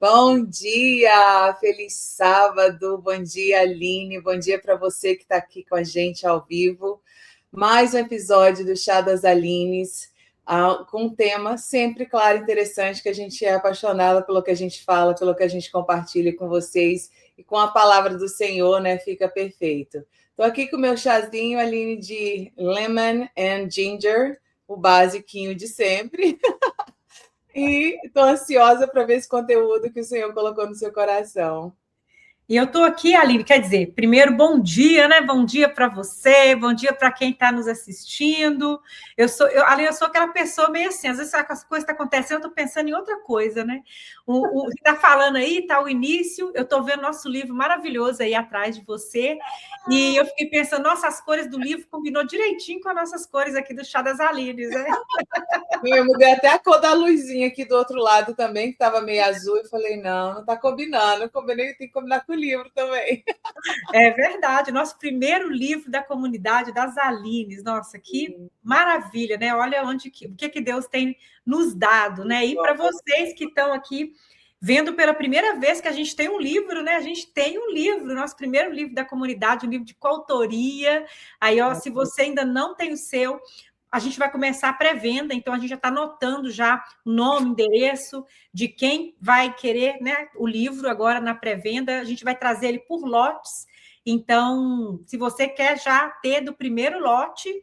Bom dia, feliz sábado, bom dia, Aline, bom dia para você que está aqui com a gente ao vivo. Mais um episódio do Chá das Alines, com um tema sempre claro e interessante, que a gente é apaixonada pelo que a gente fala, pelo que a gente compartilha com vocês, e com a palavra do Senhor, né, fica perfeito. Estou aqui com o meu chazinho, Aline, de lemon and ginger, o basiquinho de sempre. E estou ansiosa para ver esse conteúdo que o Senhor colocou no seu coração. E eu estou aqui, Aline, quer dizer, primeiro, bom dia, né? Bom dia para você, bom dia para quem está nos assistindo. Aline, eu sou aquela pessoa meio assim, às vezes as coisas estão acontecendo, eu estou pensando em outra coisa, né? O que está falando aí, está o início, eu estou vendo nosso livro maravilhoso aí atrás de você, e eu fiquei pensando, nossa, as cores do livro combinou direitinho com as nossas cores aqui do Chá das Alines, né? Eu mudei até a cor da luzinha aqui do outro lado também, que estava meio azul, e falei, não está combinando, tem que combinar com o livro também. É verdade, nosso primeiro livro da comunidade das Alines, nossa, que maravilha, né? Olha o que Deus tem nos dado, né? E para vocês que estão aqui vendo pela primeira vez que a gente tem um livro, né? A gente tem um livro, nosso primeiro livro da comunidade, um livro de coautoria. Aí, ó, se você ainda não tem o seu, a gente vai começar a pré-venda, então a gente já está anotando já o nome, endereço de quem vai querer, né, o livro agora na pré-venda. A gente vai trazer ele por lotes. Então, se você quer já ter do primeiro lote,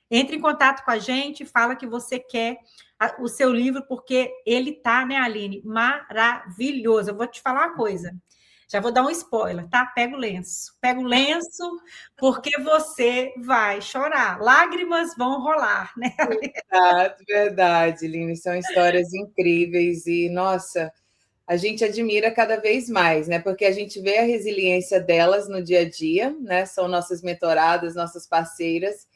entre em contato com a gente, fala que você quer o seu livro, porque ele tá, né, Aline, maravilhoso. Eu vou te falar uma coisa. Já vou dar um spoiler, tá? Pega o lenço. Pega o lenço, porque você vai chorar. Lágrimas vão rolar, né? Verdade, Lini. São histórias incríveis e, nossa, a gente admira cada vez mais, né? Porque a gente vê a resiliência delas no dia a dia, né? São nossas mentoradas, nossas parceiras,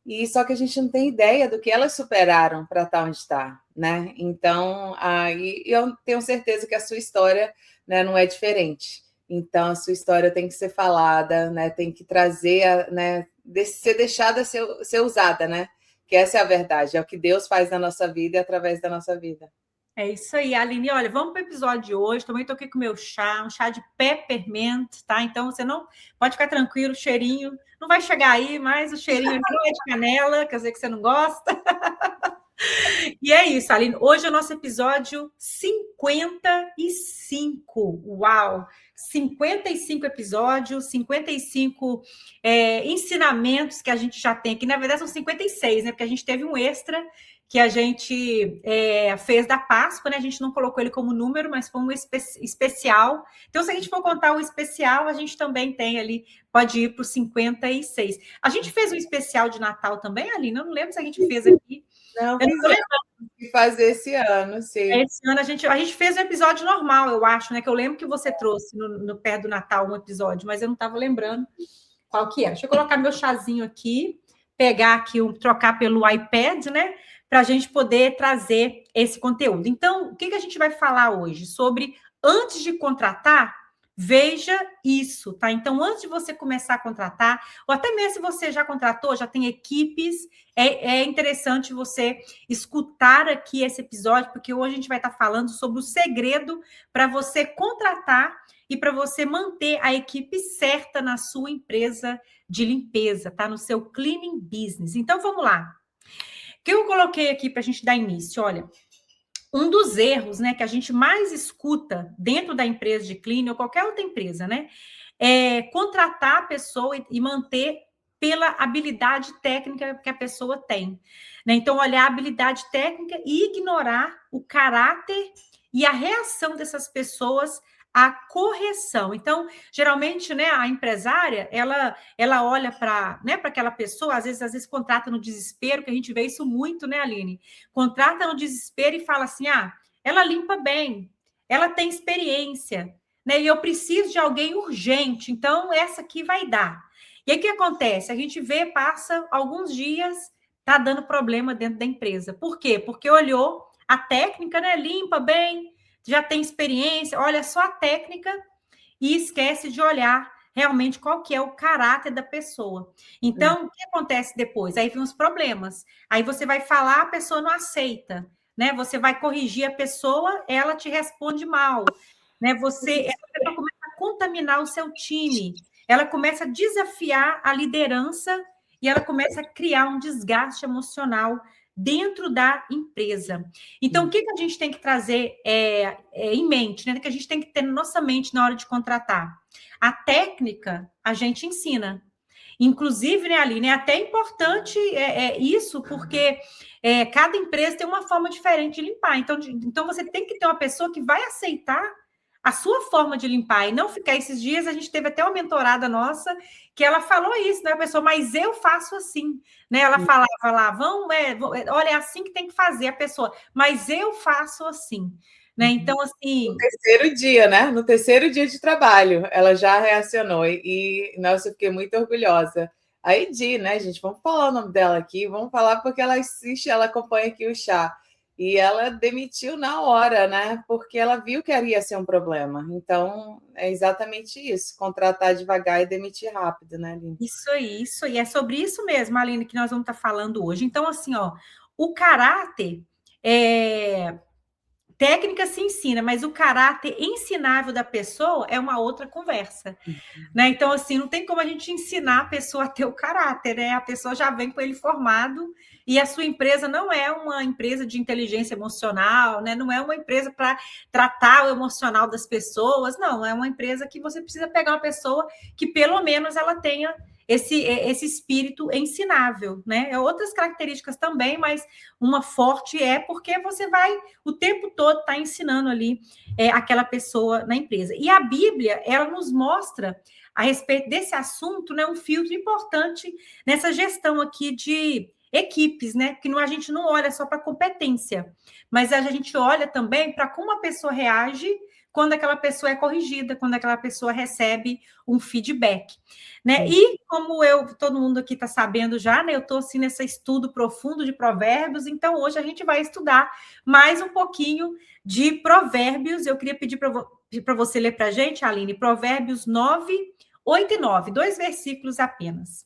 e só que a gente não tem ideia do que elas superaram para estar onde está, né? Então, aí eu tenho certeza que a sua história, né, não é diferente. Então, a sua história tem que ser falada, né? Tem que trazer, né? Ser deixada ser usada, né? Que essa é a verdade, é o que Deus faz na nossa vida e através da nossa vida. É isso aí, Aline. Olha, vamos para o episódio de hoje. Também estou aqui com o meu chá, um chá de peppermint, tá? Então, você não pode ficar tranquilo, o cheirinho não vai chegar aí, mas o cheirinho não é de canela, quer dizer que você não gosta. E é isso, Aline. Hoje é o nosso episódio 55. Uau! 55 episódios, 55 ensinamentos que a gente já tem aqui. Na verdade, são 56, né? Porque a gente teve um extra que a gente fez da Páscoa, né? A gente não colocou ele como número, mas foi um especial. Então, se a gente for contar o especial, a gente também tem ali, pode ir para os 56. A gente fez um especial de Natal também, Aline? Eu não lembro se a gente fez aqui. Não, que fazer esse ano, sim. Esse ano a gente fez um episódio normal, eu acho, né? Que eu lembro que você trouxe no pé do Natal um episódio, mas eu não estava lembrando qual que era. Deixa eu colocar meu chazinho aqui, pegar aqui, trocar pelo iPad, né? Para a gente poder trazer esse conteúdo. Então, o que a gente vai falar hoje? Sobre antes de contratar, veja isso, tá? Então, antes de você começar a contratar, ou até mesmo se você já contratou, já tem equipes, é interessante você escutar aqui esse episódio, porque hoje a gente vai estar falando sobre o segredo para você contratar e para você manter a equipe certa na sua empresa de limpeza, tá? No seu cleaning business. Então, vamos lá. O que eu coloquei aqui para a gente dar início? Olha, um dos erros, né, que a gente mais escuta dentro da empresa de cleaning ou qualquer outra empresa, né, é contratar a pessoa e manter pela habilidade técnica que a pessoa tem, né? Então, olhar a habilidade técnica e ignorar o caráter e a reação dessas pessoas à correção. Então, geralmente, né, a empresária, ela olha para, né, para aquela pessoa, às vezes contrata no desespero, que a gente vê isso muito, né, Aline? Contrata no desespero e fala assim: ah, ela limpa bem, ela tem experiência, né? E eu preciso de alguém urgente, então essa aqui vai dar. E aí o que acontece? A gente vê, passa alguns dias, tá dando problema dentro da empresa. Por quê? Porque olhou a técnica, né? Limpa bem, já tem experiência, olha só a técnica e esquece de olhar realmente qual que é o caráter da pessoa. Então, o que acontece depois? Aí vem os problemas. Aí você vai falar, a pessoa não aceita, né? Você vai corrigir a pessoa, ela te responde mal. né? Essa pessoa começa a contaminar o seu time, ela começa a desafiar a liderança e ela começa a criar um desgaste emocional dentro da empresa. Então, o que a gente tem que trazer em mente, né? Que a gente tem que ter na nossa mente na hora de contratar? A técnica a gente ensina. Inclusive, né, Aline, é até importante isso, porque cada empresa tem uma forma diferente de limpar. Então, você tem que ter uma pessoa que vai aceitar a sua forma de limpar e não ficar. Esses dias a gente teve até uma mentorada nossa que ela falou isso, né, pessoa, mas eu faço assim, né? Ela falava lá, olha, é assim que tem que fazer a pessoa, mas eu faço assim, né? Então, assim. No terceiro dia, né? No terceiro dia de trabalho, ela já reacionou e nossa, eu fiquei muito orgulhosa. A Edi, né, gente? Vamos falar o nome dela aqui, vamos falar porque ela assiste, ela acompanha aqui o chá. E ela demitiu na hora, né? Porque ela viu que ia ser um problema. Então, é exatamente isso: contratar devagar e demitir rápido, né, Aline? Isso aí. É sobre isso mesmo, Aline, que nós vamos estar falando hoje. Então, assim, ó, o caráter técnica se ensina, mas o caráter ensinável da pessoa é uma outra conversa, né? Então, assim, não tem como a gente ensinar a pessoa a ter o caráter, né? A pessoa já vem com ele formado e a sua empresa não é uma empresa de inteligência emocional, né? Não é uma empresa para tratar o emocional das pessoas, não. É uma empresa que você precisa pegar uma pessoa que pelo menos ela tenha esse espírito ensinável, né? Outras características também, mas uma forte é porque você vai o tempo todo estar ensinando ali aquela pessoa na empresa. E a Bíblia, ela nos mostra a respeito desse assunto, né, um filtro importante nessa gestão aqui de equipes, né? Que a gente não olha só para competência, mas a gente olha também para como a pessoa reage quando aquela pessoa é corrigida, quando aquela pessoa recebe um feedback, né? E como todo mundo aqui está sabendo já, né? Eu estou assim nesse estudo profundo de provérbios, então hoje a gente vai estudar mais um pouquinho de provérbios. Eu queria pedir para você ler para a gente, Aline, Provérbios 9, 8 e 9, 2 versículos apenas.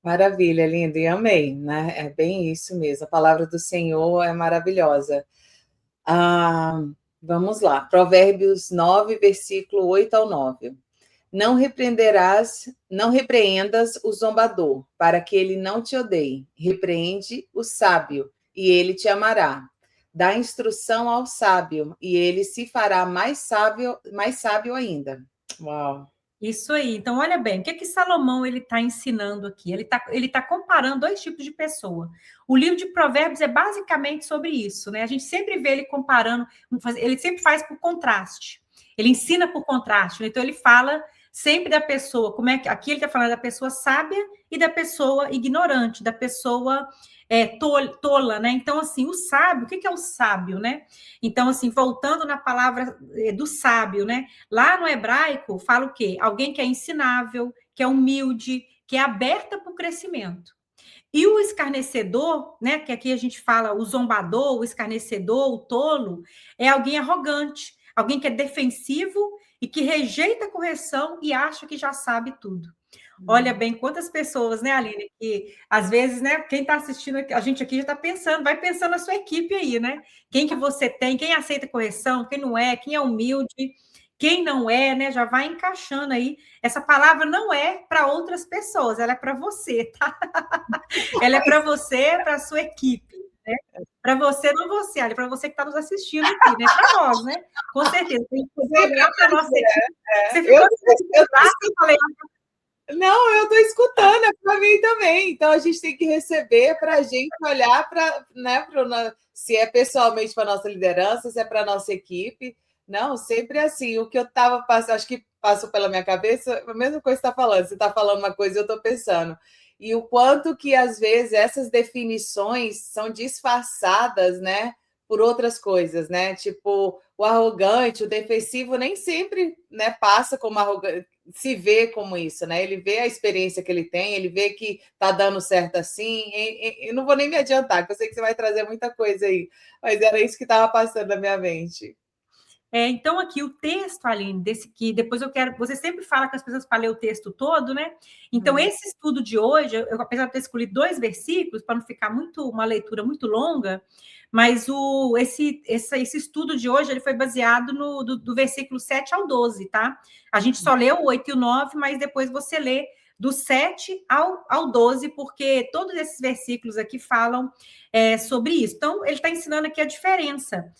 Maravilha, linda, e amei, né? É bem isso mesmo. A palavra do Senhor é maravilhosa. Vamos lá, Provérbios 9, versículo 8 ao 9. Não repreendas o zombador, para que ele não te odeie. Repreende o sábio, e ele te amará. Dá instrução ao sábio, e ele se fará mais sábio ainda. Uau! Isso aí. Então, olha bem, o que Salomão ele está ensinando aqui? Ele tá comparando dois tipos de pessoa. O livro de Provérbios é basicamente sobre isso, né? A gente sempre vê ele comparando, ele sempre faz por contraste. Ele ensina por contraste. Então, ele fala sempre da pessoa, aqui ele está falando da pessoa sábia e da pessoa ignorante, da pessoa tola, né? Então, assim, o sábio, o que é o sábio, né? Então, assim, voltando na palavra do sábio, né? Lá no hebraico, fala o quê? Alguém que é ensinável, que é humilde, que é aberta para o crescimento. E o escarnecedor, né? Que aqui a gente fala o zombador, o escarnecedor, o tolo, é alguém arrogante, alguém que é defensivo e que rejeita a correção e acha que já sabe tudo. Olha bem, quantas pessoas, né, Aline, que às vezes, né, quem está assistindo a gente aqui já está pensando, vai pensando na sua equipe aí, né? Quem que você tem, quem aceita correção, quem não é, quem é humilde, quem não é, né? Já vai encaixando aí. Essa palavra não é para outras pessoas, ela é para você, tá? Ela é para você, para a sua equipe, né? Para você, não você, Aline, para você que está nos assistindo aqui, né? Para nós, né? Com certeza. Tem que olhar para a nossa equipe. Você ficou eu falei, não, eu estou escutando, é para mim também. Então a gente tem que receber para a gente olhar para, né, se é pessoalmente para a nossa liderança, se é para a nossa equipe. Não, sempre assim. O que eu estava passando, acho que passou pela minha cabeça, a mesma coisa que você está falando. Você está falando uma coisa e eu estou pensando. E o quanto que, às vezes, essas definições são disfarçadas, né, por outras coisas, né? Tipo, o arrogante, o defensivo, nem sempre, né, passa como arrogante, se vê como isso, né? Ele vê a experiência que ele tem, ele vê que tá dando certo assim. Eu não vou nem me adiantar, porque eu sei que você vai trazer muita coisa aí, mas era isso que estava passando na minha mente. Então, aqui o texto, Aline, desse que depois eu quero. Você sempre fala com as pessoas para ler o texto todo, né? Então, esse estudo de hoje, apesar de ter escolhido 2 versículos, para não ficar uma leitura muito longa, mas esse estudo de hoje ele foi baseado do versículo 7 ao 12, tá? A gente só leu o 8 e o 9, mas depois você lê do 7 ao 12, porque todos esses versículos aqui falam sobre isso. Então, ele está ensinando aqui a diferença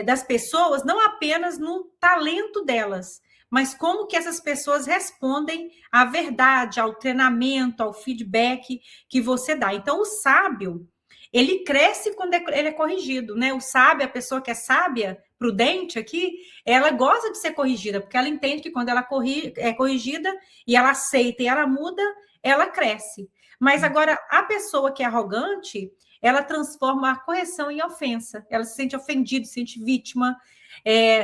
das pessoas, não apenas no talento delas, mas como que essas pessoas respondem à verdade, ao treinamento, ao feedback que você dá. Então, o sábio, ele cresce quando ele é corrigido, né? O sábio, a pessoa que é sábia, prudente aqui, ela gosta de ser corrigida, porque ela entende que quando ela é corrigida e ela aceita e ela muda, ela cresce. Mas agora, a pessoa que é arrogante, ela transforma a correção em ofensa. Ela se sente ofendida, se sente vítima,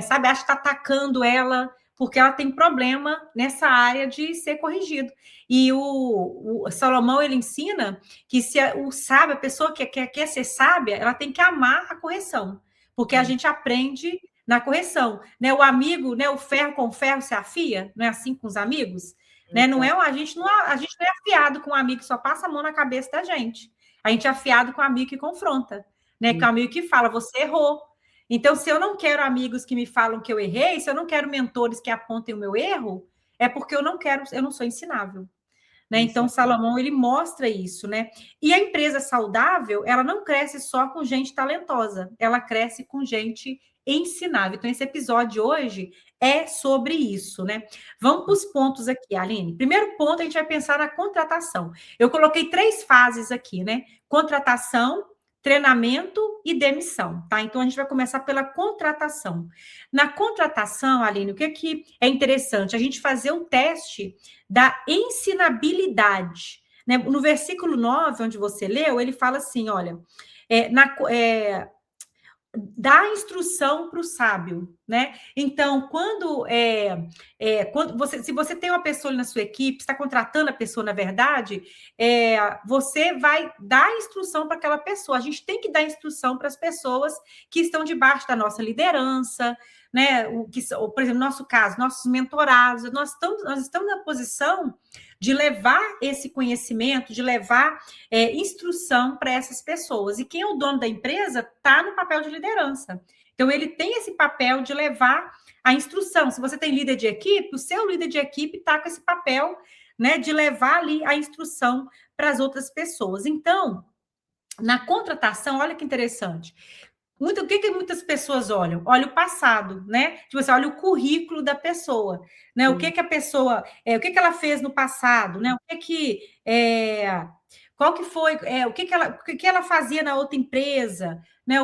sabe? Acha que está atacando ela, porque ela tem problema nessa área de ser corrigido. E o Salomão, ele ensina que se o sábio, a pessoa que quer ser sábia, ela tem que amar a correção, porque a gente aprende na correção, né? O amigo, né? O ferro com ferro se afia, não é assim com os amigos? Né? Não é, a gente não é afiado com um amigo que só passa a mão na cabeça da gente. A gente é afiado com o amigo que confronta, né? Com o amigo que fala, você errou. Então, se eu não quero amigos que me falam que eu errei, se eu não quero mentores que apontem o meu erro, é porque eu não sou ensinável. Né? Então, Salomão, ele mostra isso, né? E a empresa saudável, ela não cresce só com gente talentosa, ela cresce com gente ensinável. Então, esse episódio de hoje é sobre isso, né? Vamos para os pontos aqui, Aline. Primeiro ponto, a gente vai pensar na contratação. Eu coloquei 3 fases aqui, né? Contratação, treinamento e demissão, tá? Então, a gente vai começar pela contratação. Na contratação, Aline, o que é interessante? A gente fazer um teste da ensinabilidade, né? No versículo 9, onde você leu, ele fala assim, olha, dá instrução para o sábio, né? Então, quando se você tem uma pessoa na sua equipe, está contratando a pessoa, na verdade, você vai dar instrução para aquela pessoa. A gente tem que dar instrução para as pessoas que estão debaixo da nossa liderança, né? Por exemplo, no nosso caso, nossos mentorados, nós estamos na posição de levar esse conhecimento, de levar instrução para essas pessoas. E quem é o dono da empresa está no papel de liderança. Então, ele tem esse papel de levar a instrução. Se você tem líder de equipe, o seu líder de equipe está com esse papel, né, de levar ali a instrução para as outras pessoas. Então, na contratação, olha que interessante. O que muitas pessoas olham? Olha o passado, né? Tipo assim, olha o currículo da pessoa, né? O que a pessoa, o que ela fez no passado, né? Qual que foi, o que ela fazia na outra empresa, né?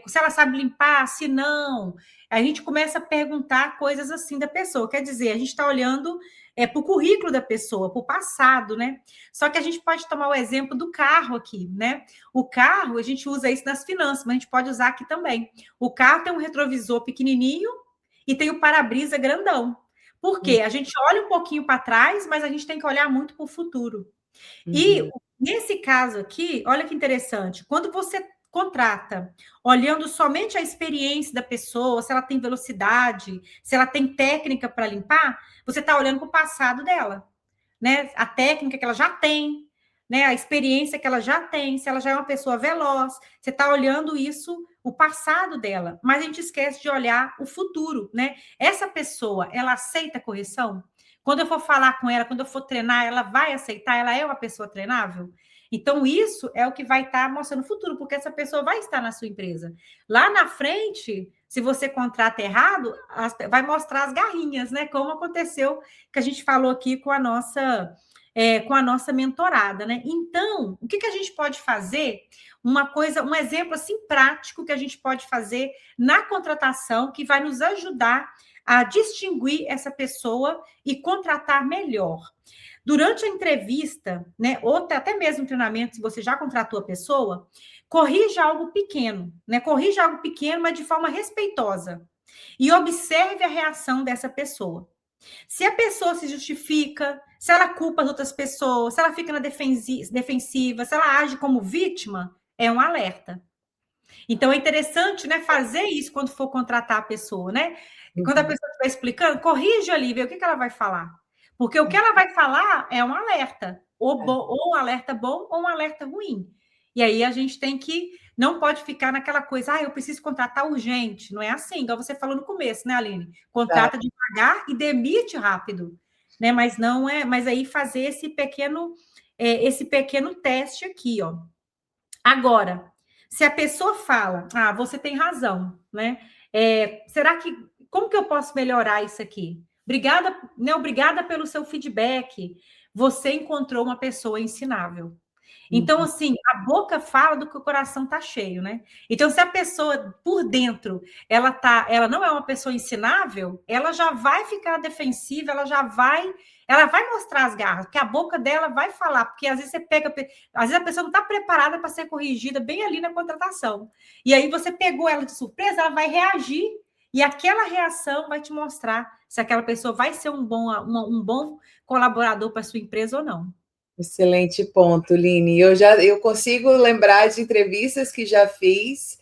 Se ela sabe limpar, se não. A gente começa a perguntar coisas assim da pessoa. Quer dizer, a gente está olhando para o currículo da pessoa, para o passado, né? Só que a gente pode tomar o exemplo do carro aqui, né? O carro, a gente usa isso nas finanças, mas a gente pode usar aqui também. O carro tem um retrovisor pequenininho e tem o para-brisa grandão. Por quê? A gente olha um pouquinho para trás, mas a gente tem que olhar muito para o futuro. E nesse caso aqui, olha que interessante, quando você contrata, olhando somente a experiência da pessoa, se ela tem velocidade, se ela tem técnica para limpar, você está olhando para o passado dela, né? A técnica que ela já tem, né? A experiência que ela já tem, se ela já é uma pessoa veloz, você está olhando isso, o passado dela, mas a gente esquece de olhar o futuro, né? Essa pessoa, ela aceita a correção? Quando eu for falar com ela, quando eu for treinar, ela vai aceitar? Ela é uma pessoa treinável? Então, isso é o que vai estar mostrando o futuro, porque essa pessoa vai estar na sua empresa. Lá na frente, se você contrata errado, vai mostrar as garrinhas, né? Como aconteceu, que a gente falou aqui com a nossa mentorada, né? Então, o que a gente pode fazer? Um exemplo assim prático que a gente pode fazer na contratação que vai nos ajudar a distinguir essa pessoa e contratar melhor. Durante a entrevista, né, ou até mesmo no treinamento, se você já contratou a pessoa, corrija algo pequeno, né? Corrija algo pequeno, mas de forma respeitosa. E observe a reação dessa pessoa. Se a pessoa se justifica, se ela culpa as outras pessoas, se ela fica na defensiva, se ela age como vítima, é um alerta. Então, é interessante, né, fazer isso quando for contratar a pessoa, né? Quando a pessoa estiver explicando, corrige ali, vê o que ela vai falar. Porque o que ela vai falar é um alerta, ou um alerta bom ou um alerta ruim. E aí a gente tem que, não pode ficar naquela coisa, eu preciso contratar urgente. Não é assim, igual você falou no começo, né, Aline? Contrata devagar e demite rápido, né? Mas não é, mas aí fazer esse pequeno teste aqui, ó. Agora, se a pessoa fala, você tem razão, né? Será que, como que eu posso melhorar isso aqui? Obrigada, né? Obrigada pelo seu feedback. Você encontrou uma pessoa ensinável. Então, assim, a boca fala do que o coração está cheio, né? Então, se a pessoa por dentro ela não é uma pessoa ensinável, ela já vai ficar defensiva, ela vai mostrar as garras, porque a boca dela vai falar, porque às vezes às vezes a pessoa não está preparada para ser corrigida bem ali na contratação. E aí você pegou ela de surpresa, ela vai reagir, e aquela reação vai te mostrar se aquela pessoa vai ser um bom colaborador para a sua empresa ou não. Excelente ponto, Line. Eu consigo lembrar de entrevistas que já fiz,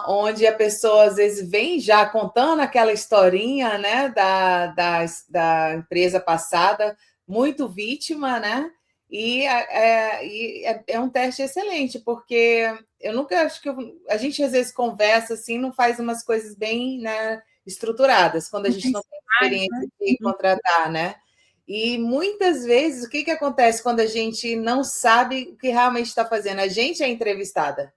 onde a pessoa às vezes vem já contando aquela historinha, né, da empresa passada, muito vítima, né? E é um teste excelente, porque eu nunca acho que a gente às vezes conversa assim, não faz umas coisas bem, né, estruturadas, quando a gente não tem experiência de contratar, né? E muitas vezes, o que acontece quando a gente não sabe o que realmente está fazendo? A gente é entrevistada.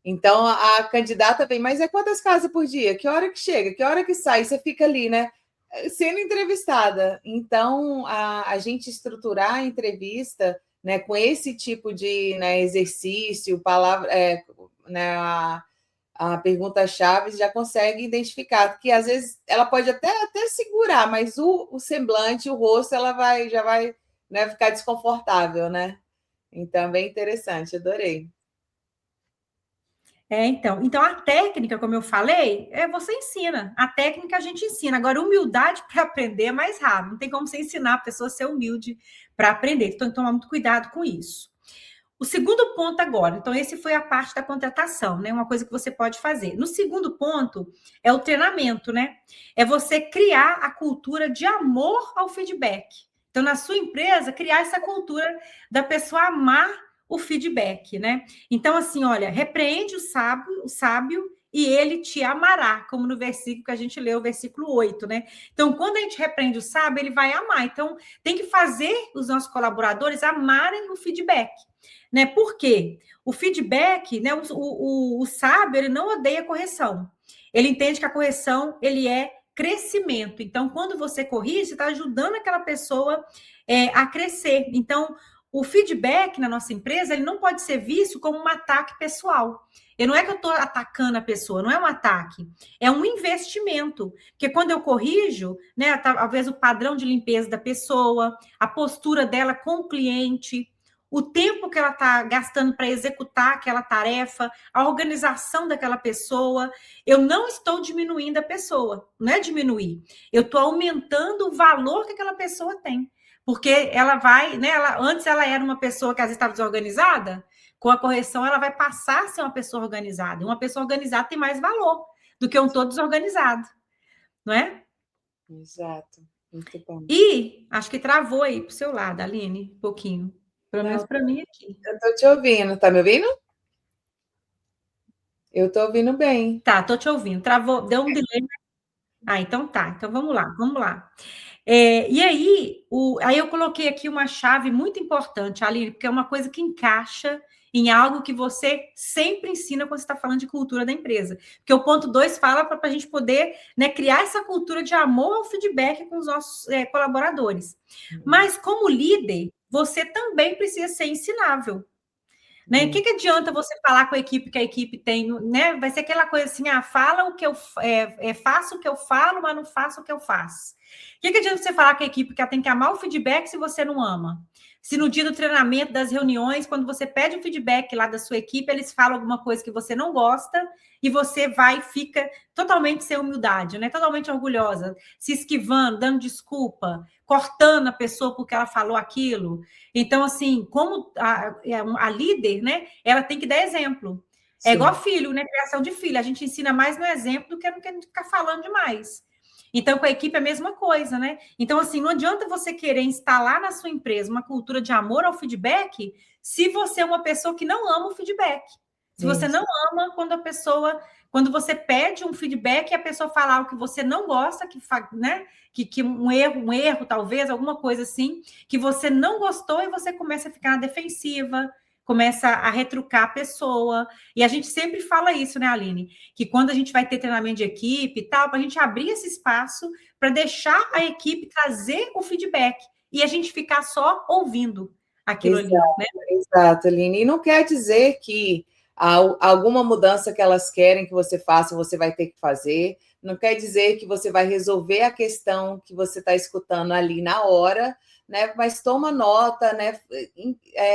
Então, a candidata vem, mas é quantas casas por dia? Que hora que chega? Que hora que sai? Você fica ali, né? Sendo entrevistada. Então, a gente estruturar a entrevista, né, com esse tipo de, né, exercício, palavra, né, a pergunta-chave já consegue identificar, porque às vezes ela pode até segurar, mas o semblante, o rosto, já vai, né, ficar desconfortável, né? Então, bem interessante, adorei. Então a técnica, como eu falei, você ensina. A técnica a gente ensina. Agora, humildade para aprender é mais raro. Não tem como você ensinar a pessoa a ser humilde para aprender. Então, tomar muito cuidado com isso. O segundo ponto agora, então esse foi a parte da contratação, né? Uma coisa que você pode fazer. No segundo ponto é o treinamento, né? É você criar a cultura de amor ao feedback. Então, na sua empresa, criar essa cultura da pessoa amar o feedback, né? Então, assim, olha, repreende o sábio e ele te amará, como no versículo que a gente leu, o versículo 8, né? Então, quando a gente repreende o sábio, ele vai amar. Então, tem que fazer os nossos colaboradores amarem o feedback. Né? Por quê? O feedback, né? O sábio, ele não odeia correção. Ele entende que a correção, ele é crescimento. Então, quando você corrige, você está ajudando aquela pessoa a crescer. Então, o feedback na nossa empresa, ele não pode ser visto como um ataque pessoal. E não é que eu estou atacando a pessoa, não é um ataque, é um investimento. Porque quando eu corrijo, né, talvez o padrão de limpeza da pessoa, a postura dela com o cliente, o tempo que ela está gastando para executar aquela tarefa, a organização daquela pessoa, eu não estou diminuindo a pessoa, não é diminuir, eu estou aumentando o valor que aquela pessoa tem. Porque ela vai, né? Antes ela era uma pessoa que às vezes estava desorganizada, com a correção ela vai passar a ser uma pessoa organizada. E uma pessoa organizada tem mais valor do que um todo desorganizado, não é? Exato, muito bom. E acho que travou aí para o seu lado, Aline, um pouquinho. Pelo menos para mim aqui. Eu estou te ouvindo, tá me ouvindo? Eu estou ouvindo bem. Tá, estou te ouvindo. Travou, deu um delay. Então tá. Então vamos lá. E aí, aí eu coloquei aqui uma chave muito importante, Aline, porque é uma coisa que encaixa em algo que você sempre ensina quando você está falando de cultura da empresa. Porque o ponto 2 fala para a gente poder, né, criar essa cultura de amor ao feedback com os nossos colaboradores. Mas, como líder, você também precisa ser ensinável. Né? O que adianta você falar com a equipe que a equipe tem, né? Vai ser aquela coisa assim, fala o que eu faço o que eu falo, mas não faço o que eu faço. O que adianta você falar com a equipe que ela tem que amar o feedback se você não ama? Se no dia do treinamento, das reuniões, quando você pede o feedback lá da sua equipe, eles falam alguma coisa que você não gosta e você vai e fica totalmente sem humildade, né? Totalmente orgulhosa, se esquivando, dando desculpa, cortando a pessoa porque ela falou aquilo. Então, assim, como a líder, né? Ela tem que dar exemplo. É igual filho, né? Criação de filho. A gente ensina mais no exemplo do que no que a gente ficar falando demais. Então, com a equipe é a mesma coisa, né? Então, assim, não adianta você querer instalar na sua empresa uma cultura de amor ao feedback se você é uma pessoa que não ama o feedback. Se você não ama quando você pede um feedback e a pessoa fala algo que você não gosta, né? Que um erro, talvez, alguma coisa assim, que você não gostou e você começa a ficar na defensiva, começa a retrucar a pessoa. E a gente sempre fala isso, né, Aline? Que quando a gente vai ter treinamento de equipe e tal, para a gente abrir esse espaço para deixar a equipe trazer o feedback e a gente ficar só ouvindo aquilo ali, né? Exato, Aline. E não quer dizer que alguma mudança que elas querem que você faça, você vai ter que fazer. Não quer dizer que você vai resolver a questão que você está escutando ali na hora, né? Mas toma nota, né?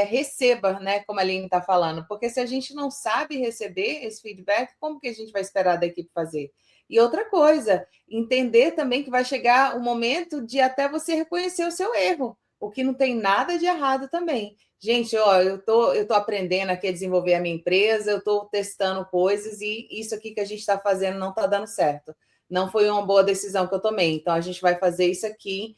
Receba, né? Como a Aline está falando, porque se a gente não sabe receber esse feedback, como que a gente vai esperar da equipe fazer? E outra coisa, entender também que vai chegar o momento de até você reconhecer o seu erro, o que não tem nada de errado também. Gente, ó, eu tô aprendendo aqui a desenvolver a minha empresa, eu estou testando coisas e isso aqui que a gente está fazendo não está dando certo. Não foi uma boa decisão que eu tomei, então a gente vai fazer isso aqui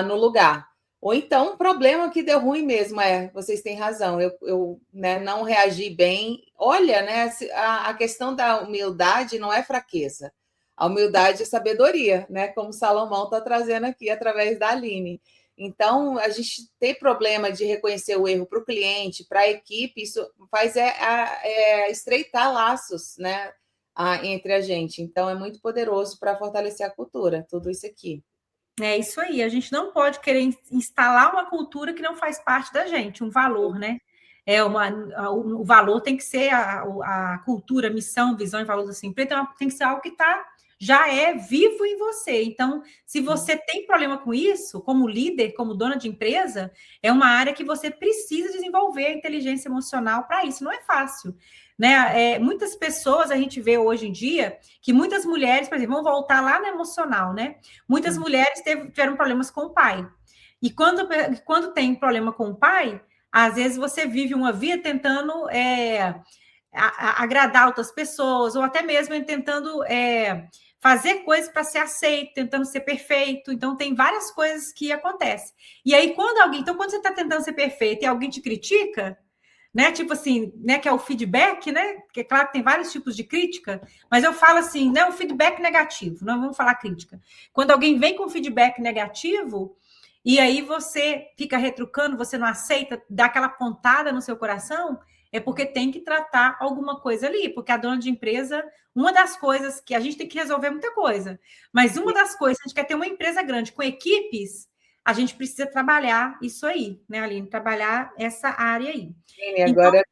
no lugar. Ou então, um problema que deu ruim mesmo, vocês têm razão, eu né, não reagi bem. Olha, né, a questão da humildade não é fraqueza. A humildade é sabedoria, né? Como Salomão está trazendo aqui através da Aline. Então, a gente tem problema de reconhecer o erro para o cliente, para a equipe, isso faz estreitar laços, né, entre a gente. Então, é muito poderoso para fortalecer a cultura, tudo isso aqui. É isso aí, a gente não pode querer instalar uma cultura que não faz parte da gente, um valor, né? O valor tem que ser a cultura, missão, visão e valores assim. Então, tem que ser algo que já é vivo em você. Então, se você tem problema com isso, como líder, como dona de empresa, é uma área que você precisa desenvolver a inteligência emocional para isso. Não é fácil, né? Muitas pessoas a gente vê hoje em dia que muitas mulheres, por exemplo, vão voltar lá no emocional, né? Muitas mulheres tiveram problemas com o pai. E quando tem problema com o pai, às vezes você vive uma vida tentando agradar outras pessoas, ou até mesmo tentando fazer coisas para ser aceito, tentando ser perfeito. Então, tem várias coisas que acontecem. E aí, quando você está tentando ser perfeito e alguém te critica, né? Tipo assim, né? Que é o feedback, né? Porque, claro, tem vários tipos de crítica, mas eu falo assim, né? O feedback negativo, não vamos falar crítica. Quando alguém vem com feedback negativo, e aí você fica retrucando, você não aceita, dá aquela pontada no seu coração, é porque tem que tratar alguma coisa ali, porque a dona de empresa, uma das coisas que a gente tem que resolver muita coisa, mas uma das coisas, a gente quer ter uma empresa grande com equipes, a gente precisa trabalhar isso aí, né, Aline? Trabalhar essa área aí. Agora,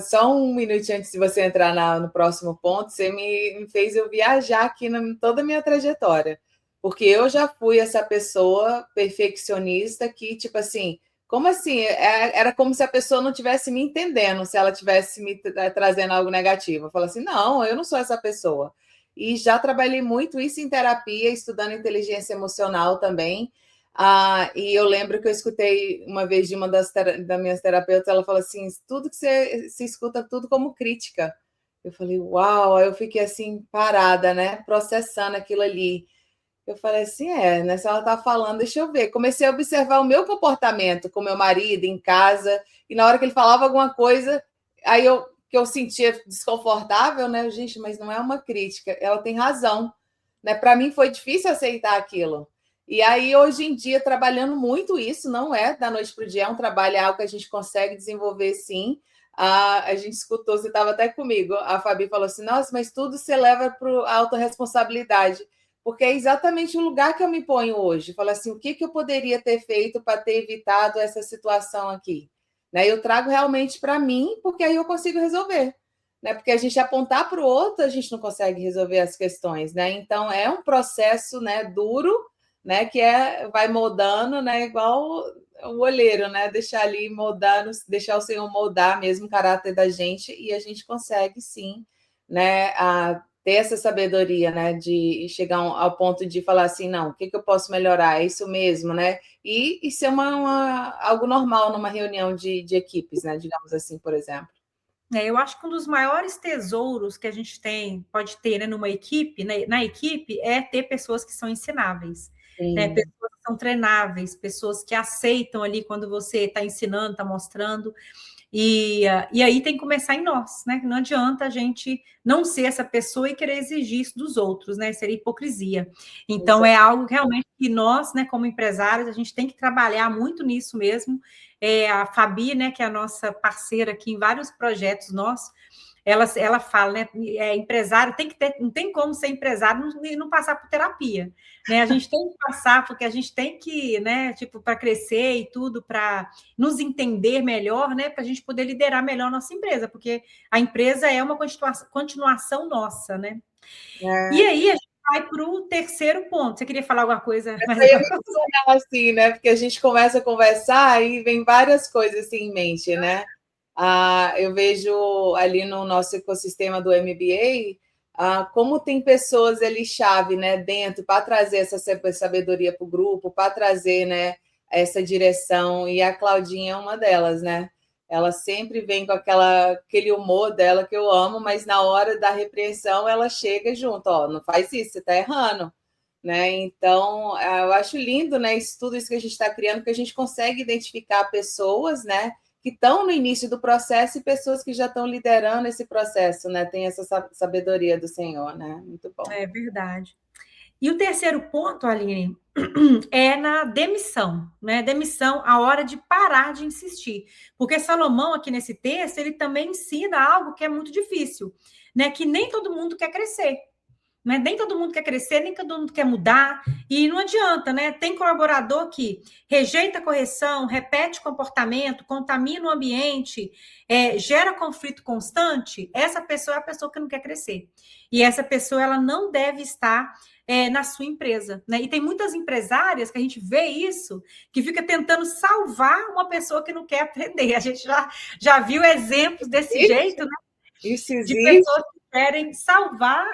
só um minutinho antes de você entrar no próximo ponto, você me fez eu viajar aqui toda a minha trajetória, porque eu já fui essa pessoa perfeccionista que, tipo assim, como assim? Era como se a pessoa não estivesse me entendendo, se ela estivesse me trazendo algo negativo. Eu falo assim, não, eu não sou essa pessoa. E já trabalhei muito isso em terapia, estudando inteligência emocional também. E eu lembro que eu escutei uma vez de uma das minhas terapeutas, ela falou assim, tudo que você se escuta, tudo como crítica. Eu falei, uau, aí eu fiquei assim, parada, né? Processando aquilo ali. Eu falei assim, né? Se ela tá falando, deixa eu ver. Comecei a observar o meu comportamento com meu marido em casa, e na hora que ele falava alguma coisa, aí que eu sentia desconfortável, né? Gente, mas não é uma crítica, ela tem razão, né? Para mim foi difícil aceitar aquilo. E aí, hoje em dia, trabalhando muito isso, não é da noite para o dia, é um trabalho, é algo que a gente consegue desenvolver sim. A gente escutou, você estava até comigo, a Fabi falou assim, nossa, mas tudo você leva para a autorresponsabilidade, porque é exatamente o lugar que eu me ponho hoje. Fala assim, o que eu poderia ter feito para ter evitado essa situação aqui? Né? Eu trago realmente para mim, porque aí eu consigo resolver. Né? Porque a gente apontar para o outro, a gente não consegue resolver as questões. Né? Então, é um processo, né, duro, né, que vai moldando, né, igual o olheiro, né, deixar ali moldar, deixar o Senhor moldar mesmo o caráter da gente, e a gente consegue sim, né, ter essa sabedoria, né, de chegar ao ponto de falar assim, não, o que eu posso melhorar? É isso mesmo, né? E ser algo normal numa reunião de equipes, né, digamos assim, por exemplo. Eu acho que um dos maiores tesouros que a gente pode ter, né, numa equipe, né, na equipe, é ter pessoas que são ensináveis, né, Sim. pessoas que são treináveis, pessoas que aceitam ali quando você está ensinando, está mostrando. E aí tem que começar em nós, né? Não adianta a gente não ser essa pessoa e querer exigir isso dos outros, né? Seria hipocrisia. Então, é algo realmente que nós, né, como empresários, a gente tem que trabalhar muito nisso mesmo. A Fabi, né, que é a nossa parceira aqui em vários projetos nossos, ela fala, né? Empresário tem que ter, não tem como ser empresário e não passar por terapia, né? A gente tem que passar, porque a gente tem que, né, tipo, para crescer e tudo, para nos entender melhor, né? Para a gente poder liderar melhor a nossa empresa, porque a empresa é uma continuação nossa, né? E aí a gente vai para o terceiro ponto. Você queria falar alguma coisa mais Eu ia mencionar assim, né? Porque a gente começa a conversar e vem várias coisas assim em mente, né? Eu vejo ali no nosso ecossistema do MBA, como tem pessoas ali chave, né, dentro para trazer essa sabedoria para o grupo, para trazer, né, essa direção. E a Claudinha é uma delas, né? Ela sempre vem com aquele humor dela que eu amo, mas na hora da repreensão ela chega junto, ó, não faz isso, você está errando. Né? Então, eu acho lindo, né, tudo isso que a gente está criando, que a gente consegue identificar pessoas, né, que estão no início do processo e pessoas que já estão liderando esse processo, né? Tem essa sabedoria do Senhor, né? Muito bom. É verdade. E o terceiro ponto, Aline, é na demissão, né? Demissão, a hora de parar de insistir. Porque Salomão, aqui nesse texto, ele também ensina algo que é muito difícil, né? Que nem todo mundo quer crescer. Né? Nem todo mundo quer crescer, nem todo mundo quer mudar, e não adianta, né? Tem colaborador que rejeita a correção, repete comportamento, contamina o ambiente, gera conflito constante. Essa pessoa é a pessoa que não quer crescer. E essa pessoa, ela não deve estar na sua empresa, né? E tem muitas empresárias que a gente vê isso, que fica tentando salvar uma pessoa que não quer aprender. A gente já viu exemplos desse jeito, né? Isso De existe. pessoas que querem salvar,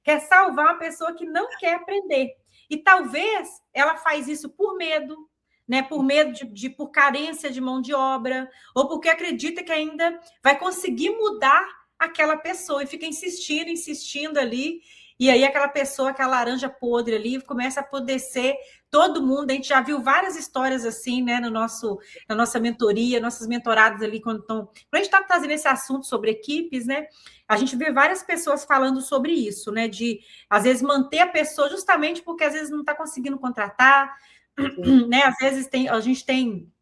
quer salvar a pessoa que não quer aprender. E talvez ela faz isso por medo, né? Por medo por carência de mão de obra, ou porque acredita que ainda vai conseguir mudar aquela pessoa e fica insistindo ali. E aí aquela pessoa, aquela laranja podre ali, começa a apodrecer todo mundo. A gente já viu várias histórias assim, né, na nossa mentoria, nossas mentoradas ali, quando a gente está trazendo esse assunto sobre equipes, né? A gente vê várias pessoas falando sobre isso, né? De às vezes manter a pessoa justamente porque às vezes não está conseguindo contratar, né? Às vezes a gente tem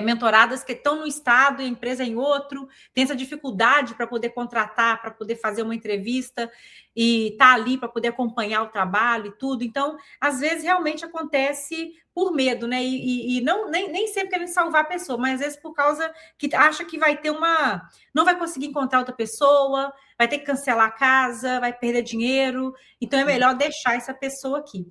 mentoradas que estão num estado e a empresa em outro, tem essa dificuldade para poder contratar, para poder fazer uma entrevista e tá ali para poder acompanhar o trabalho e tudo. Então, às vezes realmente acontece por medo, né? E não, nem sempre querendo salvar a pessoa, mas às vezes por causa que acha que vai ter não vai conseguir encontrar outra pessoa, vai ter que cancelar a casa, vai perder dinheiro, então é melhor deixar essa pessoa aqui.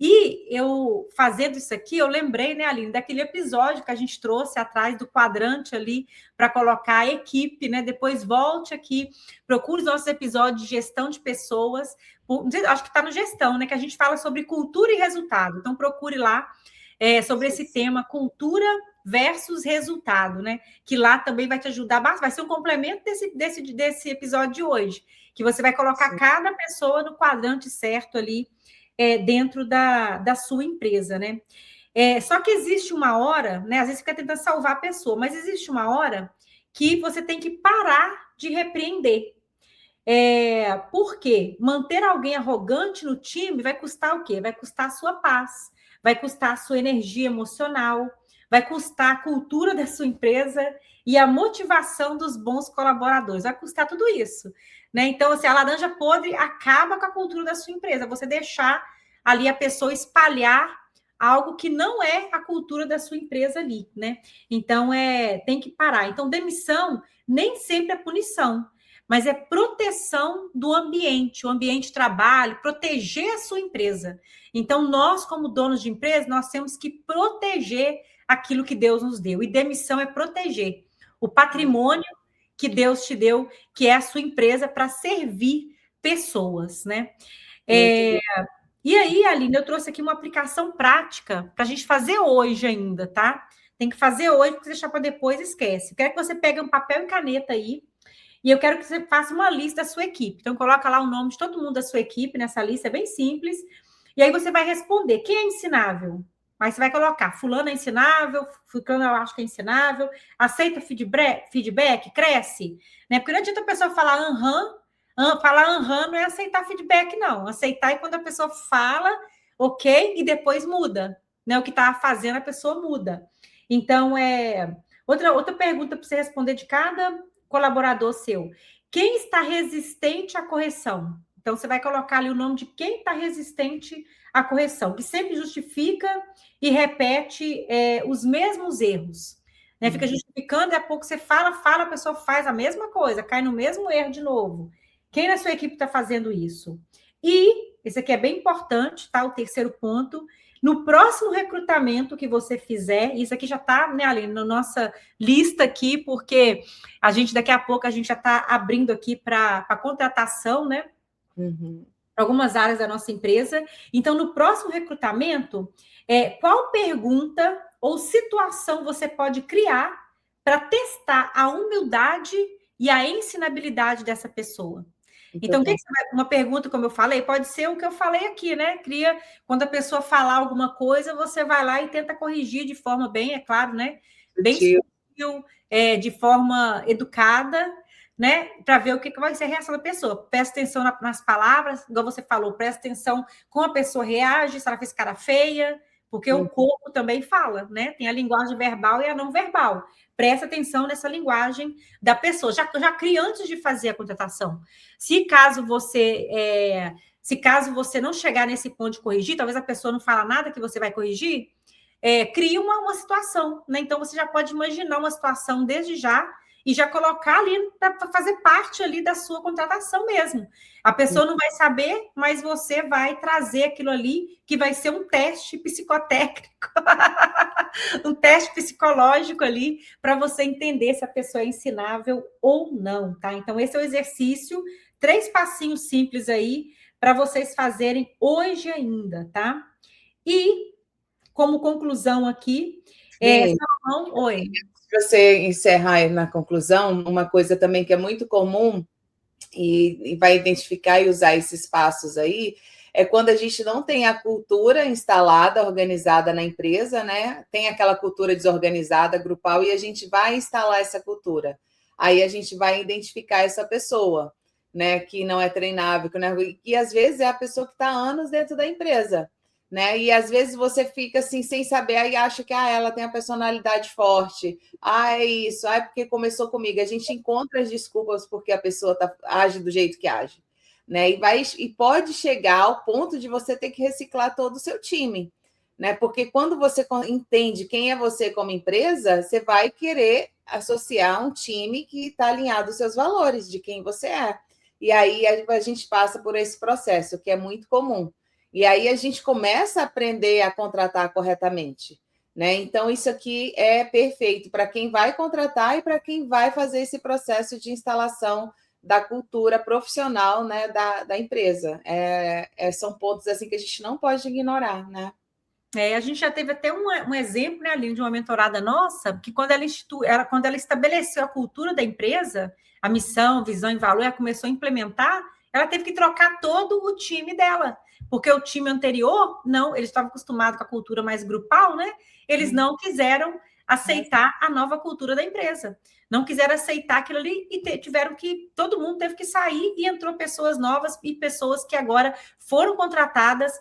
E eu, fazendo isso aqui, eu lembrei, né, Aline, daquele episódio que a gente trouxe atrás do quadrante ali para colocar a equipe, né? Depois volte aqui, procure os nossos episódios de gestão de pessoas. Acho que está no gestão, né? Que a gente fala sobre cultura e resultado. Então, procure lá sobre esse tema, cultura versus resultado, né? Que lá também vai te ajudar bastante. Vai ser um complemento desse episódio de hoje, que você vai colocar cada pessoa no quadrante certo ali, dentro da sua empresa, né? Só que existe uma hora, né? Às vezes fica tentando salvar a pessoa, mas existe uma hora que você tem que parar de repreender. Por quê? Manter alguém arrogante no time vai custar o quê? Vai custar a sua paz, vai custar a sua energia emocional, vai custar a cultura da sua empresa e a motivação dos bons colaboradores. Vai custar tudo isso, né? Então, assim, a laranja podre acaba com a cultura da sua empresa. Você deixar ali a pessoa espalhar algo que não é a cultura da sua empresa ali, né? Então, tem que parar. Então, demissão nem sempre é punição, mas é proteção do ambiente, o ambiente de trabalho, proteger a sua empresa. Então, nós, como donos de empresa, nós temos que proteger aquilo que Deus nos deu. E demissão é proteger o patrimônio que Deus te deu, que é a sua empresa, para servir pessoas, né? E aí, Aline, eu trouxe aqui uma aplicação prática para a gente fazer hoje ainda, tá? Tem que fazer hoje, porque se deixar para depois, esquece. Eu quero que você pegue um papel e caneta aí, e eu quero que você faça uma lista da sua equipe. Então, coloca lá o nome de todo mundo da sua equipe nessa lista, é bem simples. E aí você vai responder, quem é ensinável? Aí você vai colocar, fulano é ensinável, fulano eu acho que é ensinável, aceita feedback, cresce, né? Porque não adianta a pessoa falar falar aham não é aceitar feedback, não. Aceitar é quando a pessoa fala, ok, e depois muda, né? O que está fazendo a pessoa muda. Então, outra pergunta para você responder de cada colaborador seu. Quem está resistente à correção? Então, você vai colocar ali o nome de quem está resistente à correção, que sempre justifica e repete os mesmos erros. Né? Fica justificando, daqui a pouco você fala, a pessoa faz a mesma coisa, cai no mesmo erro de novo. Quem na sua equipe está fazendo isso? E, esse aqui é bem importante, tá? O terceiro ponto, no próximo recrutamento que você fizer, isso aqui já está, né, Aline, na nossa lista aqui, porque daqui a pouco, a gente já está abrindo aqui para contratação, né? Para algumas áreas da nossa empresa. Então, no próximo recrutamento, qual pergunta ou situação você pode criar para testar a humildade e a ensinabilidade dessa pessoa? Então, uma pergunta, como eu falei, pode ser o que eu falei aqui, né? Quando a pessoa falar alguma coisa, você vai lá e tenta corrigir de forma bem, é claro, né? Bem sutil, de forma educada, né? Para ver o que vai ser a reação da pessoa. Presta atenção nas palavras, igual você falou, presta atenção como a pessoa reage, se ela fez cara feia, porque o corpo também fala, né? Tem a linguagem verbal e a não verbal. Presta atenção nessa linguagem da pessoa. Já cria antes de fazer a contratação. Se caso você não chegar nesse ponto de corrigir, talvez a pessoa não fala nada que você vai corrigir, cria uma situação, né? Então você já pode imaginar uma situação desde já e já colocar ali para fazer parte ali da sua contratação mesmo. A pessoa não vai saber, mas você vai trazer aquilo ali que vai ser um teste psicotécnico, um teste psicológico ali para você entender se a pessoa é ensinável ou não, tá? Então, esse é o exercício, 3 passinhos simples aí para vocês fazerem hoje ainda, tá? E, como conclusão aqui, Salomão, oi. Você encerrar aí na conclusão, uma coisa também que é muito comum e vai identificar e usar esses passos aí, é quando a gente não tem a cultura instalada, organizada na empresa, né? Tem aquela cultura desorganizada, grupal, e a gente vai instalar essa cultura. Aí a gente vai identificar essa pessoa, né? Que não é treinável, e às vezes é a pessoa que está há anos dentro da empresa. Né? E às vezes você fica assim sem saber e acha que ela tem a personalidade forte, é isso, porque começou comigo. A gente encontra as desculpas porque a pessoa age do jeito que age, né? E pode chegar ao ponto de você ter que reciclar todo o seu time, né? Porque quando você entende quem é você como empresa, você vai querer associar um time que está alinhado aos seus valores, de quem você é. E aí a gente passa por esse processo, que é muito comum. E aí a gente começa a aprender a contratar corretamente, né? Então, isso aqui é perfeito para quem vai contratar e para quem vai fazer esse processo de instalação da cultura profissional, né, da empresa. São pontos assim que a gente não pode ignorar, né? A gente já teve até um exemplo, né, Aline, de uma mentorada nossa, que quando ela estabeleceu a cultura da empresa, a missão, visão e valor, ela começou a implementar, ela teve que trocar todo o time dela, porque o time anterior, não, eles estavam acostumados com a cultura mais grupal, né? Eles não quiseram aceitar a nova cultura da empresa. Não quiseram aceitar aquilo ali e todo mundo teve que sair e entrou pessoas novas e pessoas que agora foram contratadas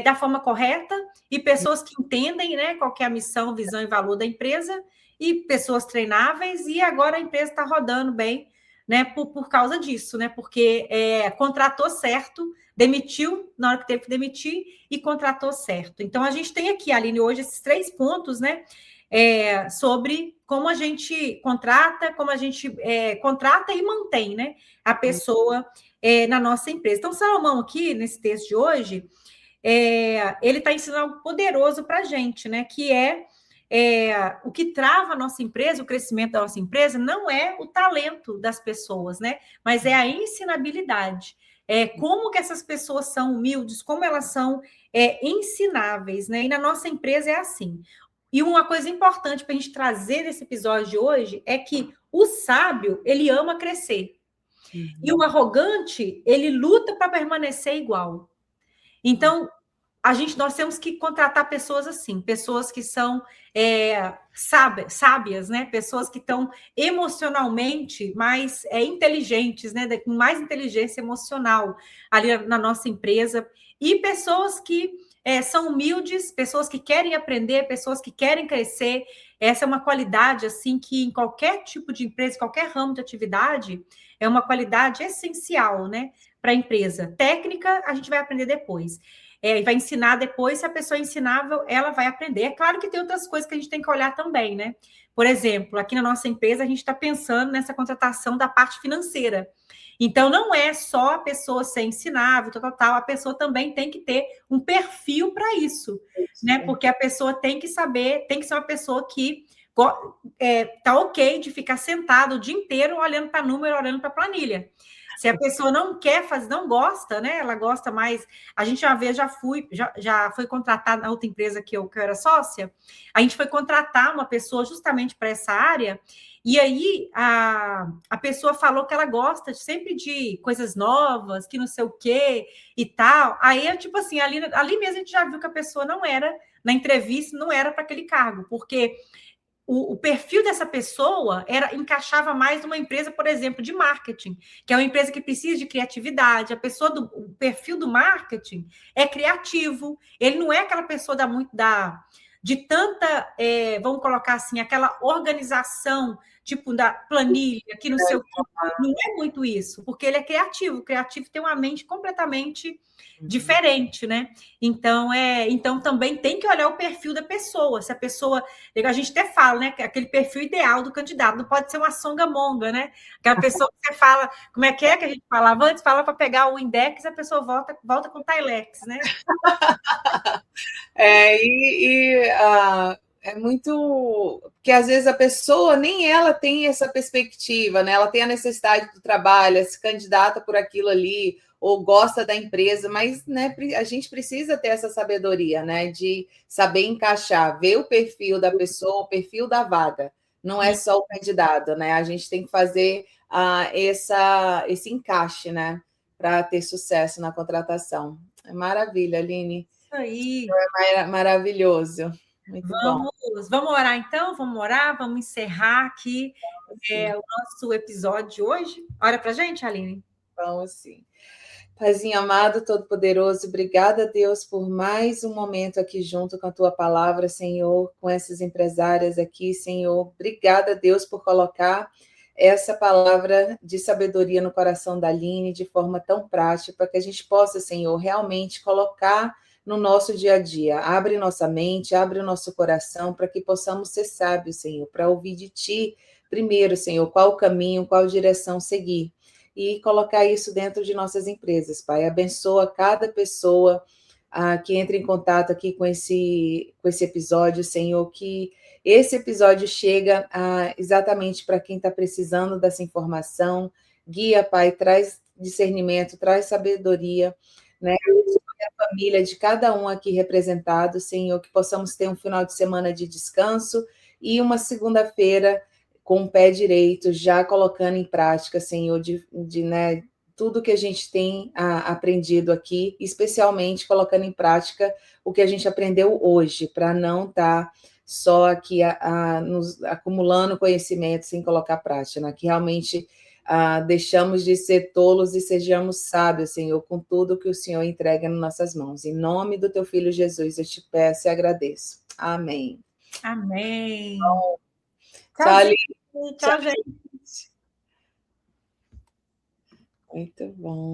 da forma correta e pessoas que entendem, né, qual que é a missão, visão e valor da empresa e pessoas treináveis e agora a empresa está rodando bem, né, por causa disso, né, porque contratou certo, demitiu na hora que teve que demitir e contratou certo. Então, a gente tem aqui, Aline, hoje esses 3 pontos, né, sobre como a gente contrata, como a gente contrata e mantém, né, a pessoa na nossa empresa. Então, Salomão, aqui, nesse texto de hoje, ele está ensinando algo poderoso para a gente, né, que o que trava a nossa empresa, o crescimento da nossa empresa, não é o talento das pessoas, né, mas é a ensinabilidade. Como que essas pessoas são humildes, como elas são ensináveis, né? E na nossa empresa é assim. E uma coisa importante para a gente trazer nesse episódio de hoje é que o sábio, ele ama crescer. E o arrogante, ele luta para permanecer igual. Então, nós temos que contratar pessoas assim, pessoas que são sábias, né? Pessoas que estão emocionalmente mais inteligentes, né? Com mais inteligência emocional ali na nossa empresa, e pessoas que são humildes, pessoas que querem aprender, pessoas que querem crescer. Essa é uma qualidade assim que em qualquer tipo de empresa, qualquer ramo de atividade, é uma qualidade essencial, né? Para a empresa. Técnica, a gente vai aprender depois. E vai ensinar depois, se a pessoa é ensinável, ela vai aprender. É claro que tem outras coisas que a gente tem que olhar também, né? Por exemplo, aqui na nossa empresa, a gente está pensando nessa contratação da parte financeira. Então, não é só a pessoa ser ensinável, tal, a pessoa também tem que ter um perfil para isso, né? Porque a pessoa tem que saber, tem que ser uma pessoa que tá ok de ficar sentado o dia inteiro olhando para número, olhando para planilha. Se a pessoa não quer fazer, não gosta, né? Ela gosta mais. A gente uma vez já foi contratada na outra empresa que eu era sócia. A gente foi contratar uma pessoa justamente para essa área. E aí a pessoa falou que ela gosta sempre de coisas novas, que não sei o quê e tal. Aí tipo assim, ali mesmo a gente já viu que a pessoa não era, na entrevista, não era para aquele cargo, porque o perfil dessa pessoa encaixava mais numa empresa, por exemplo, de marketing, que é uma empresa que precisa de criatividade. O perfil do marketing é criativo. Ele não é aquela pessoa de tanta, vamos colocar assim, aquela organização, tipo da planilha, que no seu não é muito isso, porque ele é criativo. O criativo tem uma mente completamente diferente, né? Então, também tem que olhar o perfil da pessoa. Se a pessoa, a gente até fala, né? Aquele perfil ideal do candidato, não pode ser uma songamonga, né? Aquela pessoa que você fala, como é que a gente falava antes? Fala para pegar o index, a pessoa volta com o Tilex, né? É muito. Porque às vezes a pessoa nem ela tem essa perspectiva, né? Ela tem a necessidade do trabalho, se candidata por aquilo ali, ou gosta da empresa, mas né, a gente precisa ter essa sabedoria, né? De saber encaixar, ver o perfil da pessoa, o perfil da vaga. Não é só o candidato, né? A gente tem que fazer esse encaixe, né? Para ter sucesso na contratação. É maravilha, Aline. Isso aí. É maravilhoso. Muito bom. Vamos orar então? Vamos orar, vamos encerrar aqui o nosso episódio de hoje. Ora para a gente, Aline? Vamos sim. Paizinho amado, todo-poderoso, obrigada, Deus, por mais um momento aqui junto com a tua palavra, Senhor, com essas empresárias aqui, Senhor. Obrigada, Deus, por colocar essa palavra de sabedoria no coração da Aline de forma tão prática, para que a gente possa, Senhor, realmente colocar no nosso dia a dia. Abre nossa mente, abre o nosso coração, para que possamos ser sábios, Senhor, para ouvir de Ti primeiro, Senhor, qual o caminho, qual direção seguir. E colocar isso dentro de nossas empresas, Pai. Abençoa cada pessoa que entra em contato aqui com esse episódio, Senhor, que esse episódio chega exatamente para quem está precisando dessa informação. Guia, Pai, traz discernimento, traz sabedoria, né? A família de cada um aqui representado, Senhor, que possamos ter um final de semana de descanso e uma segunda-feira com o pé direito, já colocando em prática, Senhor, né, tudo que a gente tem aprendido aqui, especialmente colocando em prática o que a gente aprendeu hoje, para não estar só aqui nos acumulando conhecimento sem colocar prática, né? Que realmente deixamos de ser tolos e sejamos sábios, Senhor, com tudo que o Senhor entrega nas nossas mãos. Em nome do teu Filho Jesus, eu te peço e agradeço. Amém. Amém. Bom, tchau, gente. Muito bom.